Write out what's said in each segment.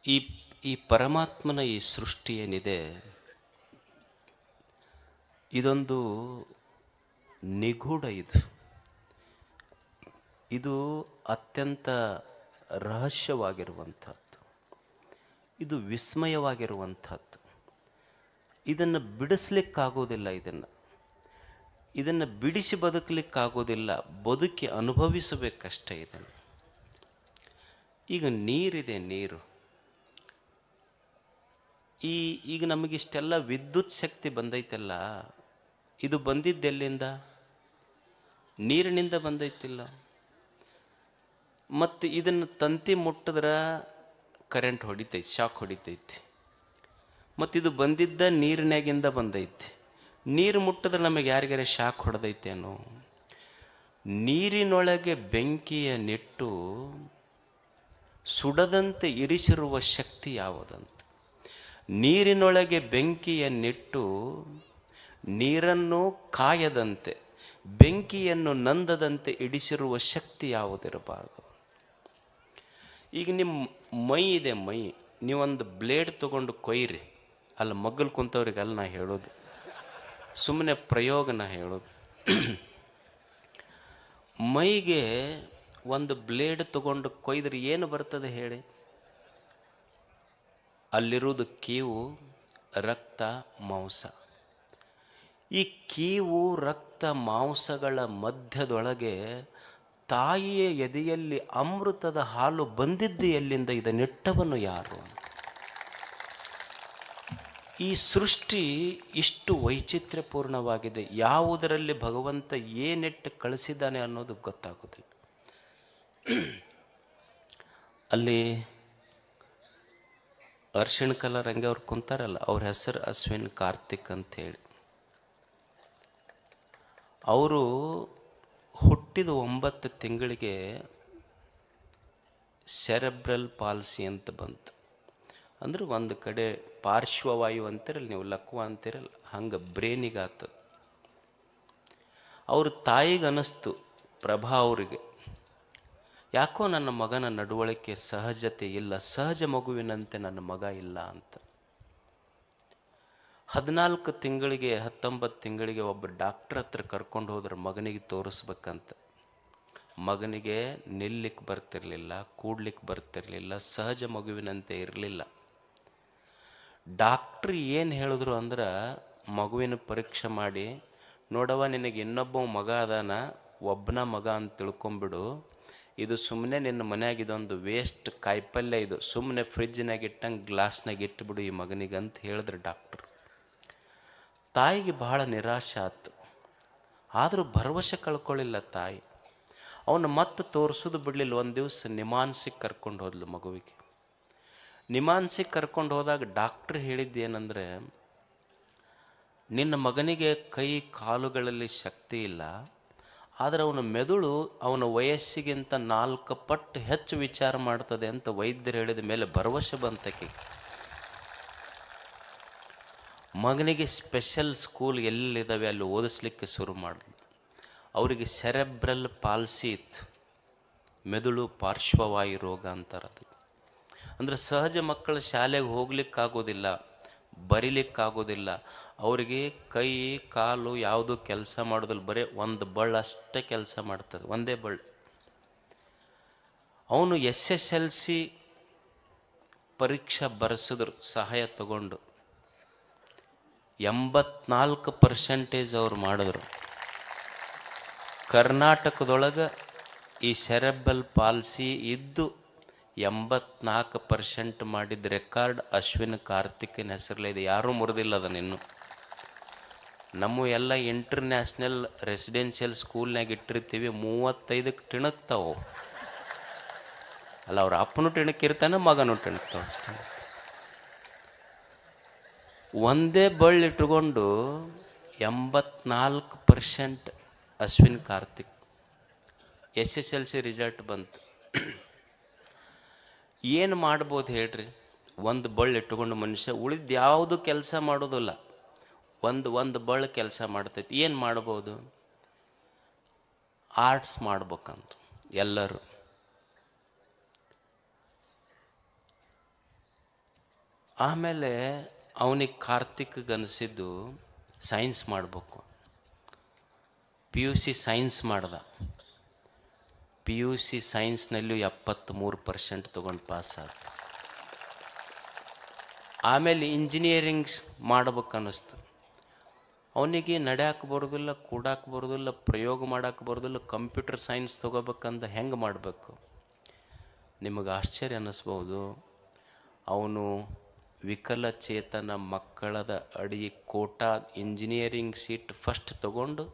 ಈ ಈ ಪರಮಾತ್ಮನ ಈ ಸೃಷ್ಟಿ ಏನಿದೆ, ಇದೊಂದು ನಿಗೂಢ. ಇದು ಅತ್ಯಂತ ರಹಸ್ಯವಾಗಿರುವಂಥದ್ದು. ಇದು ವಿಸ್ಮಯವಾಗಿರುವಂಥದ್ದು. ಇದನ್ನು ಬಿಡಿಸ್ಲಿಕ್ಕಾಗೋದಿಲ್ಲ. ಇದನ್ನು ಬಿಡಿಸಿ ಬದುಕಲಿಕ್ಕಾಗೋದಿಲ್ಲ. ಬದುಕಿ ಅನುಭವಿಸಬೇಕಷ್ಟೇ ಇದನ್ನು. ಈಗ ನೀರಿದೆ, ನೀರು. ಈಗ ನಮಗಿಷ್ಟೆಲ್ಲ ವಿದ್ಯುತ್ ಶಕ್ತಿ ಬಂದೈತಲ್ಲ, ಇದು ಬಂದಿದ್ದೆಲ್ಲಿಂದ? ನೀರಿನಿಂದ ಬಂದೈತಿಲ್ಲ. ಮತ್ತು ಇದನ್ನು ತಂತಿ ಮುಟ್ಟಿದ್ರೆ ಕರೆಂಟ್ ಹೊಡಿತೈತಿ, ಶಾಕ್ ಹೊಡಿತೈತಿ. ಮತ್ತು ಇದು ಬಂದಿದ್ದ ನೀರಿನಾಗಿಂದ ಬಂದೈತಿ. ನೀರು ಮುಟ್ಟಿದ್ರೆ ನಮಗೆ ಯಾರಿಗಾರ ಶಾಕ್ ಹೊಡೆದೈತೇನೋ? ನೀರಿನೊಳಗೆ ಬೆಂಕಿಯ ನೆಟ್ಟು ಸುಡದಂತೆ ಇರಿಸಿರುವ ಶಕ್ತಿ ಯಾವುದಂತ? ನೀರಿನೊಳಗೆ ಬೆಂಕಿಯ ನೆಟ್ಟು ನೀರನ್ನು ಕಾಯದಂತೆ, ಬೆಂಕಿಯನ್ನು ನಂದದಂತೆ ಇಡಿಸಿರುವ ಶಕ್ತಿ ಯಾವುದಿರಬಾರ್ದು? ಈಗ ನಿಮ್ಮ ಮೈ ಇದೆ, ಮೈ. ನೀವೊಂದು ಬ್ಲೇಡ್ ತೊಗೊಂಡು ಕೊಯ್ರಿ. ಅಲ್ಲಿ ಮಗ್ಗಲು ಕುಂತವ್ರಿಗೆಲ್ಲ ನಾ ಹೇಳೋದು, ಸುಮ್ಮನೆ ಪ್ರಯೋಗನ ಹೇಳೋದು. ಮೈಗೆ ಒಂದು ಬ್ಲೇಡ್ ತಗೊಂಡು ಕೊಯ್ದ್ರೆ ಏನು ಬರ್ತದೆ ಹೇಳಿ? ಅಲ್ಲಿರುವುದು ಕೀವು, ರಕ್ತ, ಮಾಂಸ. ಈ ಕೀವು, ರಕ್ತ, ಮಾಂಸಗಳ ಮಧ್ಯದೊಳಗೆ ತಾಯಿಯ ಎದೆಯಲ್ಲಿ ಅಮೃತದ ಹಾಲು ಬಂದಿದ್ದು ಎಲ್ಲಿಂದ? ಇದನ್ನಿಟ್ಟವನು ಯಾರು? ಈ ಸೃಷ್ಟಿ ಇಷ್ಟು ವೈಚಿತ್ರ್ಯಪೂರ್ಣವಾಗಿದೆ. ಯಾವುದರಲ್ಲಿ ಭಗವಂತ ಏನಿಟ್ಟು ಕಳಿಸಿದ್ದಾನೆ ಅನ್ನೋದು ಗೊತ್ತಾಗೋದಿಲ್ಲ. ಅಲ್ಲಿ ಅರ್ಶಿಣ ಕಲರ್ ಹಂಗೆ ಅವ್ರು ಕುಂತಾರಲ್ಲ, ಅವ್ರ ಹೆಸರು ಅಶ್ವಿನ್ ಕಾರ್ತಿಕ್ ಅಂತೇಳಿ. ಅವರು ಹುಟ್ಟಿದ 9 ತಿಂಗಳಿಗೆ ಸೆರೆಬ್ರಲ್ ಪಾಲ್ಸಿ ಅಂತ ಬಂತು. ಅಂದ್ರೆ ಒಂದು ಕಡೆ ಪಾರ್ಶ್ವವಾಯು ಅಂತಿರಲ್ಲ ನೀವು, ಲಕ್ವ ಅಂತಿರಲ್ಲ, ಹಂಗೆ ಬ್ರೇನಿಗಾತು. ಅವ್ರ ತಾಯಿಗೆ ಅನ್ನಿಸ್ತು, ಪ್ರಭಾ ಅವರಿಗೆ, ಯಾಕೋ ನನ್ನ ಮಗನ ನಡವಳಿಕೆ ಸಹಜತೆ ಇಲ್ಲ, ಸಹಜ ಮಗುವಿನಂತೆ ನನ್ನ ಮಗ ಇಲ್ಲ ಅಂತ. 14 ತಿಂಗಳಿಗೆ 19 ತಿಂಗಳಿಗೆ ಒಬ್ಬ ಡಾಕ್ಟ್ರ್ ಹತ್ರ ಕರ್ಕೊಂಡು ಹೋದ್ರೆ ಮಗನಿಗೆ ತೋರಿಸ್ಬೇಕಂತ. ಮಗನಿಗೆ ನಿಲ್ಲಿಕ್ಕೆ ಬರ್ತಿರ್ಲಿಲ್ಲ, ಕೂಡ್ಲಿಕ್ಕೆ ಬರ್ತಿರ್ಲಿಲ್ಲ, ಸಹಜ ಮಗುವಿನಂತೆ ಇರಲಿಲ್ಲ. ಡಾಕ್ಟ್ರ್ ಏನು ಹೇಳಿದ್ರು ಅಂದ್ರೆ, ಮಗುವಿನ ಪರೀಕ್ಷೆ ಮಾಡಿ, ನೋಡವ ನಿನಗೆ ಇನ್ನೊಬ್ಬ ಮಗ ಅದಾನ, ಒಬ್ಬನ ಮಗ ಅಂತ ತಿಳ್ಕೊಂಬಿಡು. ಇದು ಸುಮ್ಮನೆ ನಿನ್ನ ಮನ್ಯಾಗ ಇದೊಂದು ವೇಸ್ಟ್ ಕಾಯಿಪಲ್ಯ, ಇದು ಸುಮ್ಮನೆ ಫ್ರಿಜ್ನಾಗ ಇಟ್ಟಂಗೆ ಗ್ಲಾಸ್ನಾಗ ಇಟ್ಟುಬಿಡು ಈ ಮಗನಿಗಂತ ಹೇಳಿದ್ರು ಡಾಕ್ಟ್ರು. ತಾಯಿಗೆ ಬಹಳ ನಿರಾಶೆ ಆಯ್ತು. ಆದರೂ ಭರವಸೆ ಕಳ್ಕೊಳ್ಳಿಲ್ಲ ತಾಯಿ. ಅವನು ಮತ್ತೆ ತೋರಿಸೋದು ಬಿಡಲಿಲ್ಲ. ಒಂದು ದಿವಸ ನಿಮಾನ್ಸಿಗೆ ಕರ್ಕೊಂಡು ಹೋದ್ಲು ಮಗುವಿಗೆ. ನಿಮಾನ್ಸಿಗೆ ಕರ್ಕೊಂಡು ಹೋದಾಗ ಡಾಕ್ಟ್ರ್ ಹೇಳಿದ್ದೇನೆಂದರೆ, ನಿನ್ನ ಮಗನಿಗೆ ಕೈ ಕಾಲುಗಳಲ್ಲಿ ಶಕ್ತಿ ಇಲ್ಲ, ಆದರೆ ಅವನ ಮೆದುಳು ಅವನ ವಯಸ್ಸಿಗಿಂತ 4 ಪಟ್ಟು ಹೆಚ್ಚು ವಿಚಾರ ಮಾಡ್ತದೆ ಅಂತ ವೈದ್ಯರು ಹೇಳಿದ ಮೇಲೆ ಭರವಸೆ ಬಂತಕ್ಕೆ. ಮಗನಿಗೆ ಸ್ಪೆಷಲ್ ಸ್ಕೂಲ್ ಎಲ್ಲಿದ್ದಾವೆ ಅಲ್ಲಿ ಓದಿಸ್ಲಿಕ್ಕೆ ಶುರು ಮಾಡಿದ್ಲು. ಅವರಿಗೆ ಸೆರೆಬ್ರಲ್ ಪಾಲ್ಸಿ ಇತ್ತು, ಮೆದುಳು ಪಾರ್ಶ್ವವಾಯು ರೋಗ ಅಂತಾರದು. ಅಂದರೆ ಸಹಜ ಮಕ್ಕಳು ಶಾಲೆಗೆ ಹೋಗ್ಲಿಕ್ಕಾಗೋದಿಲ್ಲ, ಬರೀಲಿಕ್ಕಾಗೋದಿಲ್ಲ. ಅವರಿಗೆ ಕೈ ಕಾಲು ಯಾವುದು ಕೆಲಸ ಮಾಡೋದಿಲ್ಲ, ಬರೀ ಒಂದು ಬಳ್ಳ ಅಷ್ಟೇ ಕೆಲಸ ಮಾಡ್ತದೆ, ಒಂದೇ ಬಳ್ಳ. ಅವನು SSLC ಪರೀಕ್ಷೆ ಬರೆಸಿದ್ರು ಸಹಾಯ ತಗೊಂಡು. 84% ಅವ್ರು ಮಾಡಿದ್ರು. ಕರ್ನಾಟಕದೊಳಗೆ ಈ ಸೆರೆಬ್ರಲ್ ಪಾಲ್ಸಿ ಇದ್ದು 84% ಮಾಡಿದ ರೆಕಾರ್ಡ್ ಅಶ್ವಿನ್ ಕಾರ್ತಿಕ್ನ ಹೆಸರಲ್ಲಿದೆ. ಯಾರೂ ಮುರಿದಿಲ್ಲ ಅದನ್ನಿನ್ನು. ನಮ್ಮ ಎಲ್ಲ ಇಂಟರ್ನ್ಯಾಷನಲ್ ರೆಸಿಡೆನ್ಷಿಯಲ್ ಸ್ಕೂಲ್ನಾಗ ಇಟ್ಟಿರ್ತೀವಿ, 35ಕ್ಕೆ ಟಿಣಕ್ತಾವೆ. ಅಲ್ಲ, ಅವ್ರ ಅಪ್ಪನೂ ಟಿಣಕ್ಕಿರ್ತಾನೆ, ಮಗನೂ ಟಿಣಕ್ತಾವೆ. ಒಂದೇ ಬಳ್ಳಿಟ್ಕೊಂಡು 84% ಅಶ್ವಿನ್ ಕಾರ್ತಿಕ್. SSLC ರಿಸಲ್ಟ್ ಬಂತು. ಏನು ಮಾಡ್ಬೋದು ಹೇಳ್ರಿ? ಒಂದು ಬಳ್ಳಿ ಇಟ್ಕೊಂಡು ಮನುಷ್ಯ ಉಳಿದು ಯಾವುದು ಕೆಲಸ ಮಾಡೋದಿಲ್ಲ, ಒಂದು ಬಳ್ಳಿ ಕೆಲಸ ಮಾಡ್ತೈತಿ. ಏನು ಮಾಡ್ಬೋದು? ಆರ್ಟ್ಸ್ ಮಾಡ್ಬೇಕಂತ ಎಲ್ಲರೂ. ಆಮೇಲೆ ಅವನಿಗೆ ಕಾರ್ತಿಕ್ಗನಿಸಿದ್ದು ಸೈನ್ಸ್ ಮಾಡಬೇಕು. PUC ಸೈನ್ಸ್ ಮಾಡ್ದ. PUC ಸೈನ್ಸ್ನಲ್ಲೂ 73% ತೊಗೊಂಡು ಪಾಸ್ ಆದ. ಆಮೇಲೆ ಇಂಜಿನಿಯರಿಂಗ್ ಮಾಡ್ಬೇಕನ್ನಿಸ್ತು. ಅವನಿಗೆ ನಡೆಯಕ್ಕೆ ಬರೋದಿಲ್ಲ, ಕೂಡಕ್ಕೆ ಬರೋದಿಲ್ಲ, ಪ್ರಯೋಗ ಮಾಡೋಕ್ಕೆ ಬರೋದಿಲ್ಲ, ಕಂಪ್ಯೂಟರ್ ಸೈನ್ಸ್ ತೊಗೋಬೇಕಂದ ಹೆಂಗೆ ಮಾಡಬೇಕು? ನಿಮಗೆ ಆಶ್ಚರ್ಯ ಅನ್ನಿಸ್ಬೋದು. ಅವನು ವಿಕಲಚೇತನ ಮಕ್ಕಳದ ಅಡಿ ಕೋಟಾ ಇಂಜಿನಿಯರಿಂಗ್ ಸೀಟ್ ಫಸ್ಟ್ ತಗೊಂಡು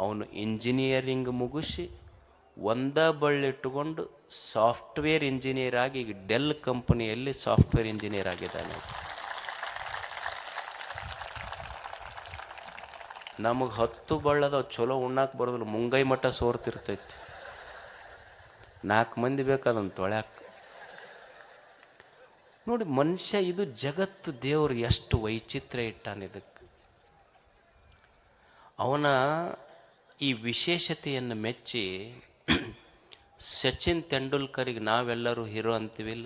ಅವನು ಇಂಜಿನಿಯರಿಂಗ್ ಮುಗಿಸಿ ಒಂದೇ ಬಳ್ಳಿಟ್ಟುಕೊಂಡು ಸಾಫ್ಟ್ವೇರ್ ಇಂಜಿನಿಯರ್ ಆಗಿ ಈಗ ಡೆಲ್ ಕಂಪನಿಯಲ್ಲಿ ಸಾಫ್ಟ್ವೇರ್ ಇಂಜಿನಿಯರ್ ಆಗಿದ್ದಾನೆ. ನಮಗೆ 10 ಬಳ್ಳದ ಚಲೋ ಉಣ್ಣಾಕೆ ಬರೋದಿಲ್ಲ, ಮುಂಗೈ ಮಠ ಸೋರ್ತಿರ್ತೈತಿ. 4 ಮಂದಿ ಬೇಕಾದಂತ ತೊಳ್ಯಾಕ. ನೋಡಿ ಮನುಷ್ಯ, ಇದು ಜಗತ್ತು, ದೇವರು ಎಷ್ಟು ವೈಚಿತ್ರ್ಯ ಇಟ್ಟಾನ ಇದಕ್ಕೆ. ಅವನ ಈ ವಿಶೇಷತೆಯನ್ನು ಮೆಚ್ಚಿ ಸಚಿನ್ ತೆಂಡೂಲ್ಕರಿಗೆ ನಾವೆಲ್ಲರೂ ಹೀರೋ ಅಂತೀವಿಲ್ಲ,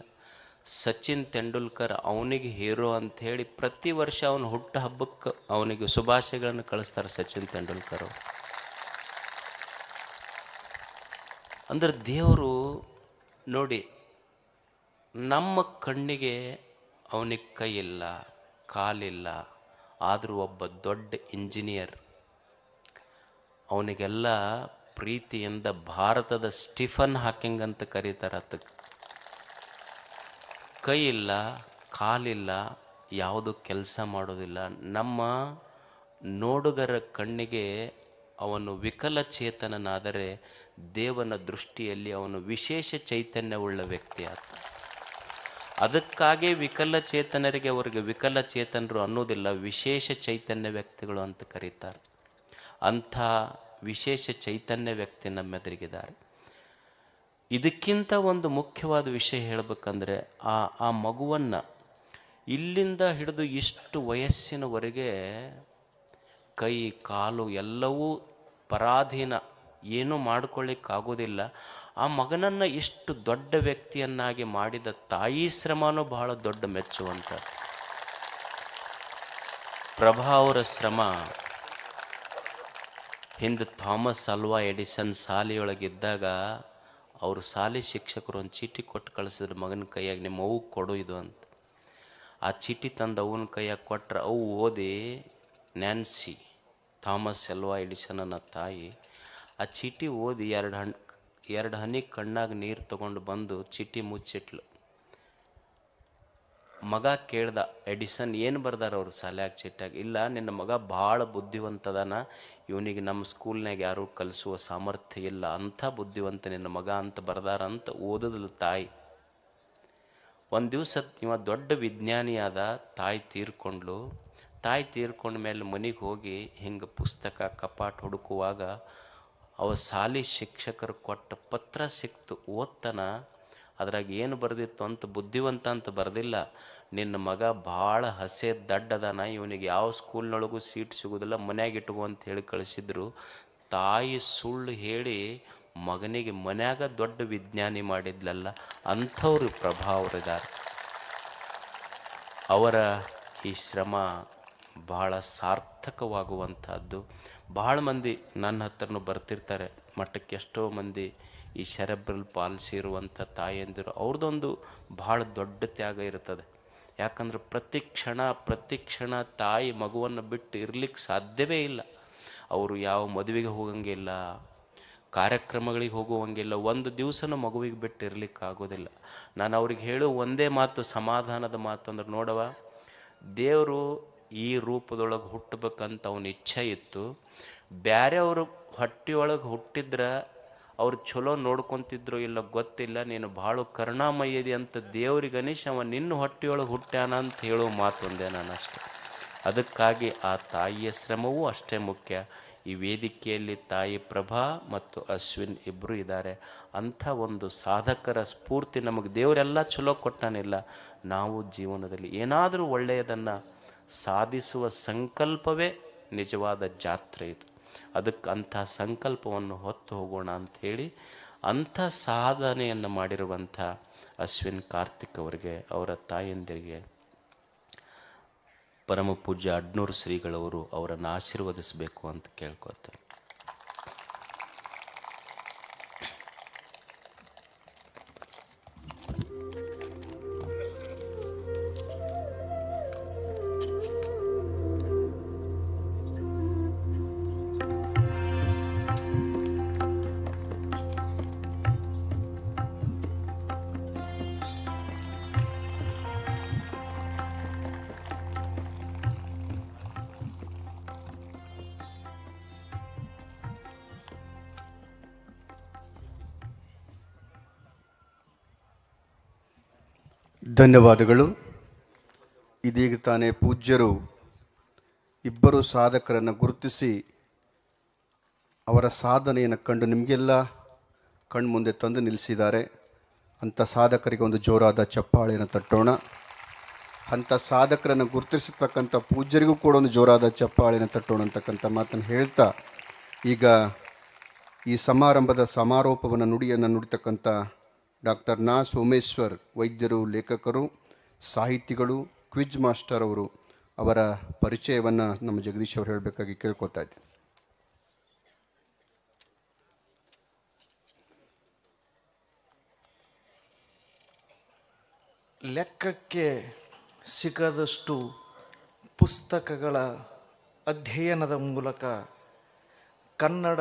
ಸಚಿನ್ ತೆಂಡೂಲ್ಕರ್ ಅವನಿಗೆ ಹೀರೋ ಅಂಥೇಳಿ ಪ್ರತಿ ವರ್ಷ ಅವನ ಹುಟ್ಟ ಹಬ್ಬಕ್ಕೆ ಅವನಿಗೆ ಶುಭಾಶಯಗಳನ್ನು ಕಳಿಸ್ತಾರೆ ಸಚಿನ್ ತೆಂಡೂಲ್ಕರ್ ಅವರು. ಅಂದ್ರೆ ದೇವರು ನೋಡಿ, ನಮ್ಮ ಕಣ್ಣಿಗೆ ಅವನಿಗೆ ಕೈ ಇಲ್ಲ, ಕಾಲಿಲ್ಲ, ಆದರೂ ಒಬ್ಬ ದೊಡ್ಡ ಇಂಜಿನಿಯರ್. ಅವನಿಗೆಲ್ಲ ಪ್ರೀತಿಯಿಂದ ಭಾರತದ ಸ್ಟೀಫನ್ ಹಾಕಿಂಗ್ ಅಂತ ಕರೀತಾರೆ. ಅದಕ್ಕೆ ಕೈ ಇಲ್ಲ, ಕಾಲಿಲ್ಲ, ಯಾವುದು ಕೆಲಸ ಮಾಡೋದಿಲ್ಲ. ನಮ್ಮ ನೋಡುಗರ ಕಣ್ಣಿಗೆ ಅವನು ವಿಕಲಚೇತನನಾದರೆ ದೇವನ ದೃಷ್ಟಿಯಲ್ಲಿ ಅವನು ವಿಶೇಷ ಚೈತನ್ಯವುಳ್ಳ ವ್ಯಕ್ತಿ ಆತ. ಅದಕ್ಕಾಗಿ ವಿಕಲಚೇತನರಿಗೆ ಅವರಿಗೆ ವಿಕಲಚೇತನರು ಅನ್ನೋದಿಲ್ಲ, ವಿಶೇಷ ಚೈತನ್ಯ ವ್ಯಕ್ತಿಗಳು ಅಂತ ಕರೀತಾರೆ. ಅಂಥ ವಿಶೇಷ ಚೈತನ್ಯ ವ್ಯಕ್ತಿ ನಮ್ಮೆದುರಿಗಿದ್ದಾರೆ. ಇದಕ್ಕಿಂತ ಒಂದು ಮುಖ್ಯವಾದ ವಿಷಯ ಹೇಳಬೇಕಂದ್ರೆ, ಆ ಮಗುವನ್ನು ಇಲ್ಲಿಂದ ಹಿಡಿದು ಇಷ್ಟು ವಯಸ್ಸಿನವರೆಗೆ ಕೈ ಕಾಲು ಎಲ್ಲವೂ ಪರಾಧೀನ, ಏನೂ ಮಾಡ್ಕೊಳ್ಳಿಕ್ಕಾಗೋದಿಲ್ಲ. ಆ ಮಗನನ್ನು ಇಷ್ಟು ದೊಡ್ಡ ವ್ಯಕ್ತಿಯನ್ನಾಗಿ ಮಾಡಿದ ತಾಯಿ ಶ್ರಮನೂ ಬಹಳ ದೊಡ್ಡ ಮೆಚ್ಚುವಂಥ. ಪ್ರಭಾ ಅವರ ಶ್ರಮ ಹಿಂದೆ ಥಾಮಸ್ ಅಲ್ವಾ ಎಡಿಸನ್ ಶಾಲೆಯೊಳಗಿದ್ದಾಗ ಅವರು ಶಾಲೆ ಶಿಕ್ಷಕರು ಒಂದು ಚೀಟಿ ಕೊಟ್ಟು ಕಳಿಸಿದ್ರು ಮಗನ ಕೈಯಾಗಿ, ನಿಮ್ಮ ಅವ್ಗೆ ಕೊಡು ಇದು ಅಂತ. ಆ ಚೀಟಿ ತಂದು ಅವನ ಕೈಯಾಗಿ ಕೊಟ್ಟರೆ ಅವು ಓದಿ, ನ್ಯಾನ್ಸಿ ಥಾಮಸ್ ಅಲ್ವಾ ಎಡಿಸನ್ನ ತಾಯಿ ಆ ಚೀಟಿ ಓದಿ ಎರಡು ಹನಿ ಕಣ್ಣಾಗ ನೀರು ತಗೊಂಡು ಬಂದು ಚೀಟಿ ಮುಚ್ಚಿಟ್ಲು. ಮಗ ಕೇಳ್ದ, ಎಡಿಸನ್ ಏನು ಬರ್ದಾರ ಅವ್ರು ಶಾಲ್ಯಾಗ ಚೀಟ್ಯಾಗ? ಇಲ್ಲ, ನಿನ್ನ ಮಗ ಭಾಳ ಬುದ್ಧಿವಂತದಾನ, ಇವನಿಗೆ ನಮ್ಮ ಸ್ಕೂಲ್ನಾಗ ಯಾರೂ ಕಲಿಸುವ ಸಾಮರ್ಥ್ಯ ಇಲ್ಲ, ಅಂಥ ಬುದ್ಧಿವಂತ ನಿನ್ನ ಮಗ ಅಂತ ಬರ್ದಾರ ಅಂತ ಓದಿದ್ಲು ತಾಯಿ. ಒಂದು ದಿವಸ ಇವ ದೊಡ್ಡ ವಿಜ್ಞಾನಿಯಾದ, ತಾಯಿ ತೀರ್ಕೊಂಡ್ಲು. ತಾಯಿ ತೀರ್ಕೊಂಡ ಮೇಲೆ ಮನೆಗೆ ಹೋಗಿ ಹಿಂಗೆ ಪುಸ್ತಕ ಕಪಾಟ್ ಹುಡುಕುವಾಗ ಅವ ಶಾಲೆ ಶಿಕ್ಷಕರು ಕೊಟ್ಟ ಪತ್ರ ಸಿಕ್ತು. ಓದ್ತಾನ, ಅದ್ರಾಗ ಏನು ಬರೆದಿತ್ತು ಅಂತ, ಬುದ್ಧಿವಂತ ಅಂತ ಬರೆದಿಲ್ಲ, ನಿನ್ನ ಮಗ ಭಾಳ ಹಸೆ ದಡ್ಡದಾನ, ಇವನಿಗೆ ಯಾವ ಸ್ಕೂಲ್ನೊಳಗೂ ಸೀಟ್ ಸಿಗೋದಿಲ್ಲ, ಮನ್ಯಾಗ ಇಟ್ಕೋ ಅಂತ ಹೇಳಿ ಕಳಿಸಿದ್ರು. ತಾಯಿ ಸುಳ್ಳು ಹೇಳಿ ಮಗನಿಗೆ ಮನ್ಯಾಗ ದೊಡ್ಡ ವಿಜ್ಞಾನಿ ಮಾಡಿದ್ಲಲ್ಲ, ಅಂಥವ್ರು ಪ್ರಭಾವರಿದ್ದಾರೆ. ಅವರ ಈ ಶ್ರಮ ಬಹಳ ಸಾರ್ಥಕವಾಗುವಂಥದ್ದು. ಬಹಳ ಮಂದಿ ನನ್ನ ಹತ್ರನೂ ಬರ್ತಿರ್ತಾರೆ ಮಠಕ್ಕೆ. ಎಷ್ಟೋ ಮಂದಿ ಈ ಸೆರೆಬ್ರಲ್ ಪಾಲ್ಸಿ ಇರುವಂಥ ತಾಯಿಯಂದಿರು, ಅವ್ರದ್ದೊಂದು ಭಾಳ ದೊಡ್ಡ ತ್ಯಾಗ ಇರ್ತದೆ. ಯಾಕಂದ್ರೆ ಪ್ರತಿ ಕ್ಷಣ ತಾಯಿ ಮಗುವನ್ನು ಬಿಟ್ಟು ಇರ್ಲಿಕ್ಕೆ ಸಾಧ್ಯವೇ ಇಲ್ಲ. ಅವರು ಯಾವ ಮದುವೆಗೆ ಹೋಗಂಗಿಲ್ಲ, ಕಾರ್ಯಕ್ರಮಗಳಿಗೆ ಹೋಗುವಂಗಿಲ್ಲ, ಒಂದು ದಿವಸನೂ ಮಗುವಿಗೆ ಬಿಟ್ಟು ಇರ್ಲಿಕ್ಕೆ ಆಗೋದಿಲ್ಲ. ನಾನು ಅವ್ರಿಗೆ ಹೇಳೋ ಒಂದೇ ಮಾತು, ಸಮಾಧಾನದ ಮಾತು ಅಂದ್ರೆ, ನೋಡವ, ದೇವರು ಈ ರೂಪದೊಳಗೆ ಹುಟ್ಟಬೇಕಂತ ಅವನ ಇಚ್ಛೆ ಇತ್ತು. ಬೇರೆಯವರು ಹೊಟ್ಟೆಯೊಳಗೆ ಹುಟ್ಟಿದ್ರೆ ಅವ್ರು ಚಲೋ ನೋಡ್ಕೊತಿದ್ರು ಇಲ್ಲ ಗೊತ್ತಿಲ್ಲ, ನೀನು ಭಾಳ ಕರುಣಾಮಯ್ಯದಿ ಅಂತ ದೇವ್ರಿಗೆ ಅನಿಶ್ ಅವ ನಿನ್ನ ಹೊಟ್ಟೆಯೊಳಗೆ ಹುಟ್ಟ್ಯಾನ ಅಂತ ಹೇಳೋ ಮಾತೊಂದೇ ನಾನು ಅಷ್ಟೆ. ಅದಕ್ಕಾಗಿ ಆ ತಾಯಿಯ ಶ್ರಮವೂ ಅಷ್ಟೇ ಮುಖ್ಯ. ಈ ವೇದಿಕೆಯಲ್ಲಿ ತಾಯಿ ಪ್ರಭಾ ಮತ್ತು ಅಶ್ವಿನ್ ಇಬ್ಬರು ಇದ್ದಾರೆ. ಅಂಥ ಒಂದು ಸಾಧಕರ ಸ್ಫೂರ್ತಿ ನಮಗೆ ದೇವರೆಲ್ಲ ಚಲೋ ಕೊಟ್ಟಾನಿಲ್ಲ. ನಾವು ಜೀವನದಲ್ಲಿ ಏನಾದರೂ ಒಳ್ಳೆಯದನ್ನು ಸಾಧಿಸುವ ಸಂಕಲ್ಪವೇ ನಿಜವಾದ ಜಾತ್ರೆ ಇದು. ಅದಕ್ಕೆ ಅಂಥ ಸಂಕಲ್ಪವನ್ನು ಹೊತ್ತು ಹೋಗೋಣ ಅಂಥೇಳಿ ಅಂಥ ಸಾಧನೆಯನ್ನು ಮಾಡಿರುವಂಥ ಅಶ್ವಿನ್ ಕಾರ್ತಿಕ್ ಅವರಿಗೆ, ಅವರ ತಾಯಂದಿರಿಗೆ ಪರಮ ಪೂಜ್ಯ ಅಡ್ನೂರು ಶ್ರೀಗಳವರು ಅವರನ್ನು ಆಶೀರ್ವದಿಸಬೇಕು ಅಂತ ಕೇಳ್ಕೊತಾರೆ. ಧನ್ಯವಾದಗಳು. ಇದೀಗ ತಾನೇ ಪೂಜ್ಯರು ಇಬ್ಬರು ಸಾಧಕರನ್ನು ಗುರುತಿಸಿ ಅವರ ಸಾಧನೆಯನ್ನು ಕಂಡು ನಿಮಗೆಲ್ಲ ಕಣ್ಮುಂದೆ ತಂದು ನಿಲ್ಲಿಸಿದ್ದಾರೆ. ಅಂಥ ಸಾಧಕರಿಗೆ ಒಂದು ಜೋರಾದ ಚಪ್ಪಾಳೆಯನ್ನು ತಟ್ಟೋಣ. ಅಂಥ ಸಾಧಕರನ್ನು ಗುರುತಿಸತಕ್ಕಂಥ ಪೂಜ್ಯರಿಗೂ ಕೂಡ ಒಂದು ಜೋರಾದ ಚಪ್ಪಾಳೆಯನ್ನು ತಟ್ಟೋಣ ಅಂತಕ್ಕಂಥ ಮಾತನ್ನು ಹೇಳ್ತಾ, ಈಗ ಈ ಸಮಾರಂಭದ ಸಮಾರೋಪವನ್ನು ನುಡಿಯನ್ನು ನುಡಿತಕ್ಕಂಥ ಡಾಕ್ಟರ್ ನಾ ಸೋಮೇಶ್ವರ್ ವೈದ್ಯರು, ಲೇಖಕರು, ಸಾಹಿತಿಗಳು, ಕ್ವಿಜ್ ಮಾಸ್ಟರ್ ಅವರು ಅವರ ಪರಿಚಯವನ್ನು ನಮ್ಮ ಜಗದೀಶ್ ಅವರು ಹೇಳಬೇಕಾಗಿ ಕೇಳ್ಕೊತಾ ಇದ್ದೀನಿ. ಲೆಕ್ಕಕ್ಕೆ ಸಿಗದಷ್ಟು ಪುಸ್ತಕಗಳ ಅಧ್ಯಯನದ ಮೂಲಕ ಕನ್ನಡ